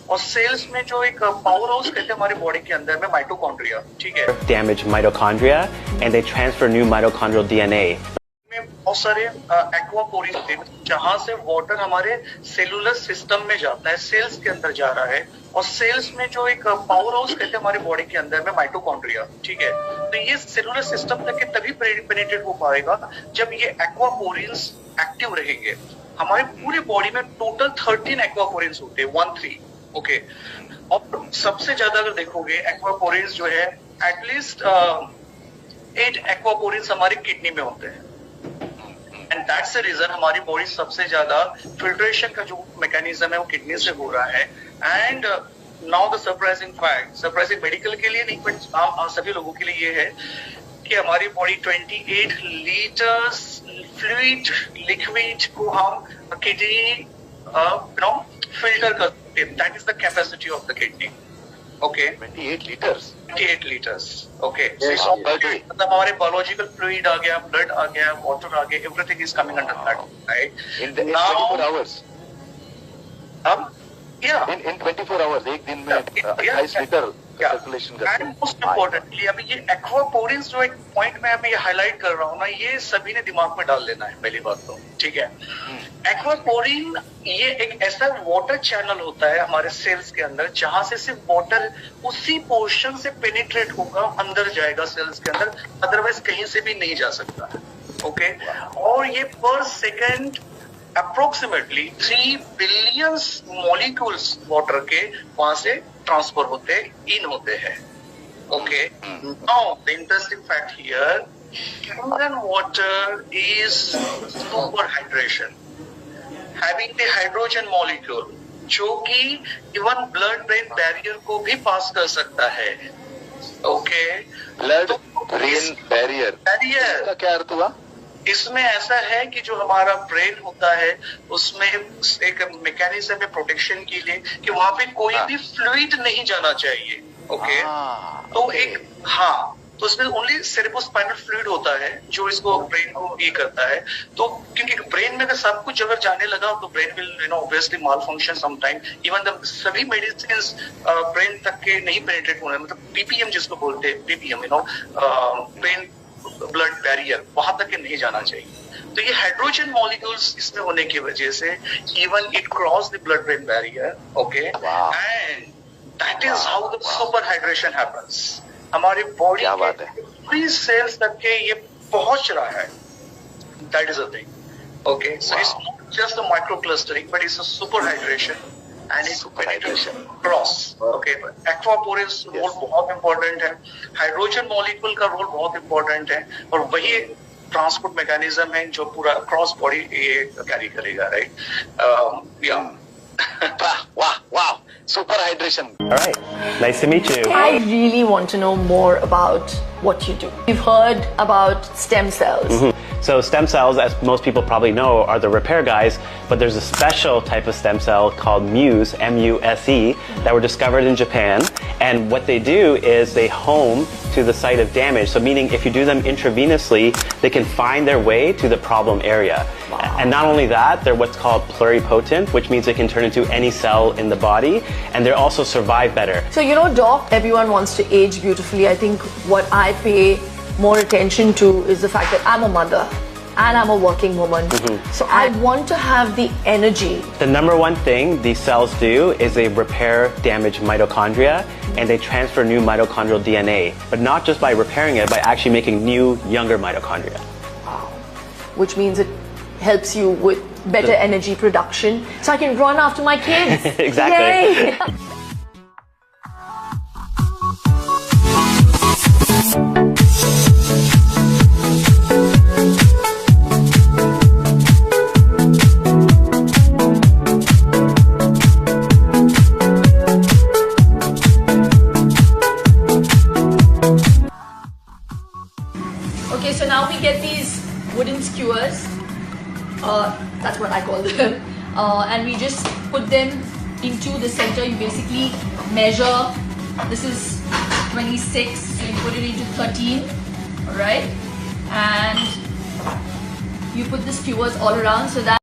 और सेल्स में जो एक पावर हाउस कहते हैं हमारे बॉडी के अंदर में माइटोकॉन्ड्रिया, ठीक है, damage mitochondria and they transfer new mitochondrial DNA. में बहुत सारे एक्वापोरिन थे जहां से वाटर हमारे सेलुलर सिस्टम में जाता है, सेल्स के अंदर जा रहा है, और सेल्स में जो एक पावर हाउस कहते हैं हमारे बॉडी के अंदर में माइटोकॉन्ड्रिया, ठीक है। तो ये सेलुलर सिस्टम तक के तभी पेनिट्रेट हो पाएगा जब ये एक्वापोरिन्स एक्टिव रहेंगे। हमारे पूरी बॉडी में टोटल 13 एक्वापोरिन्स होते हैं, 13, ओके। और सबसे ज्यादा अगर देखोगे एक्वापोरिन्स जो है एटलीस्ट 8 एक्वापोरिन्स हमारी किडनी में होते हैं, एंड दैट्स द रीजन हमारी बॉडी सबसे ज्यादा फिल्ट्रेशन का जो मैकेनिज्म है वो किडनी से हो रहा है। And now the surprising fact, surprising medical के लिए नहीं बट आम सभी लोगों के लिए ये है कि हमारी बॉडी 28 लीटर्स फ्लूइड लिक्विड को हम किडनी फिल्टर करते हैं। That is the capacity of the kidney, okay. 28 liters. 28 liters, okay. Yes, So per day. मतलब हमारे बायोलॉजिकल फ्लूइड आ गया, ब्लड आ गया, वाटर आ गया, everything is coming under that, right? In 24 hours. अब In 24 hours, एक दिन में 28 लीटर सर्कुलेशन करते हैं। एंड मोस्ट इम्पोर्टेंटली अभी ये एक्वापोरिन्स जो एक पॉइंट में अभी हाईलाइट कर रहा हूँ ना, ये सभी ने दिमाग में डाल लेना है पहली बात तो, ठीक है। एक्वापोरिन ये एक ऐसा वाटर चैनल होता है हमारे सेल्स के अंदर जहां से सिर्फ वाटर उसी पोर्शन से पेनिट्रेट होगा, अंदर जाएगा सेल्स के अंदर, अदरवाइज कहीं से भी नहीं जा सकता, ओके। और ये पर second approximately 3 billion molecules water के वहां से ट्रांसफर होते इन होते हैं, okay. Now the interesting fact here, human water is super hydration, having the hydrogen molecule जो कि इवन ब्लड ब्रेन बैरियर को भी पास कर सकता है, ओके। ब्लड ब्रेन बैरियर का क्या अर्थ हुआ? इसमें ऐसा है कि जो हमारा ब्रेन होता है उसमें एक मैकेनिज्म है प्रोटेक्शन के लिए कि वहां पे कोई भी फ्लूइड नहीं जाना चाहिए, ओके। तो एक तो उसमें ओनली सेरेब्रोस्पाइनल फ्लूइड होता है जो इसको ब्रेन को ये करता है। तो क्योंकि ब्रेन में अगर सब कुछ अगर जाने लगा तो brain will obviously mall function sometime, even the सभी मेडिसिन ब्रेन तक के नहीं पेनिट्रेट होने, मतलब पीपीएम जिसको बोलते हैं, पीपीएम ब्रेन ब्लड बैरियर वहां तक के नहीं जाना चाहिए। तो ये हाइड्रोजन मॉलिक्यूल्स इसमें होने की वजह से even it cross the blood brain barrier, okay, and that is how the super hydration happens. हमारी बॉडी के पूरी सेल्स तक के ये पहुंच रहा है, that is a thing, okay. So it's not just a micro clustering but it's a super hydration and its penetration cross, okay. Aquaporins role बहुत इंपॉर्टेंट है, हाइड्रोजन मॉलिक्यूल का रोल बहुत इंपॉर्टेंट है, और वही ट्रांसपोर्ट मैकेनिज्म है जो पूरा क्रॉस बॉडी ये कैरी करेगा, right? Wow, super hydration. All right, nice to meet you. I really want to know more about what you do. We've heard about stem cells. So stem cells, as most people probably know, are the repair guys, but there's a special type of stem cell called Muse, M-U-S-E, that were discovered in Japan. And what they do is they home to the site of damage. So meaning if you do them intravenously, they can find their way to the problem area. Wow. And not only that, they're what's called pluripotent, which means they can turn into any cell in the body, and they also survive better. So, Doc, everyone wants to age beautifully. I think what I pay more attention to is the fact that I'm a mother and I'm a working woman. So I want to have the energy. The number one thing these cells do is they repair damaged mitochondria and they transfer new mitochondrial DNA, but not just by repairing it, by actually making new, younger mitochondria. Wow. Which means it helps you with better energy production, so I can run after my kids. Exactly. Yay. Okay, so now we get these wooden skewers, that's what I call them, and we just put them into the center. You basically measure, this is 26, so you put it into 13, alright, and you put the skewers all around so that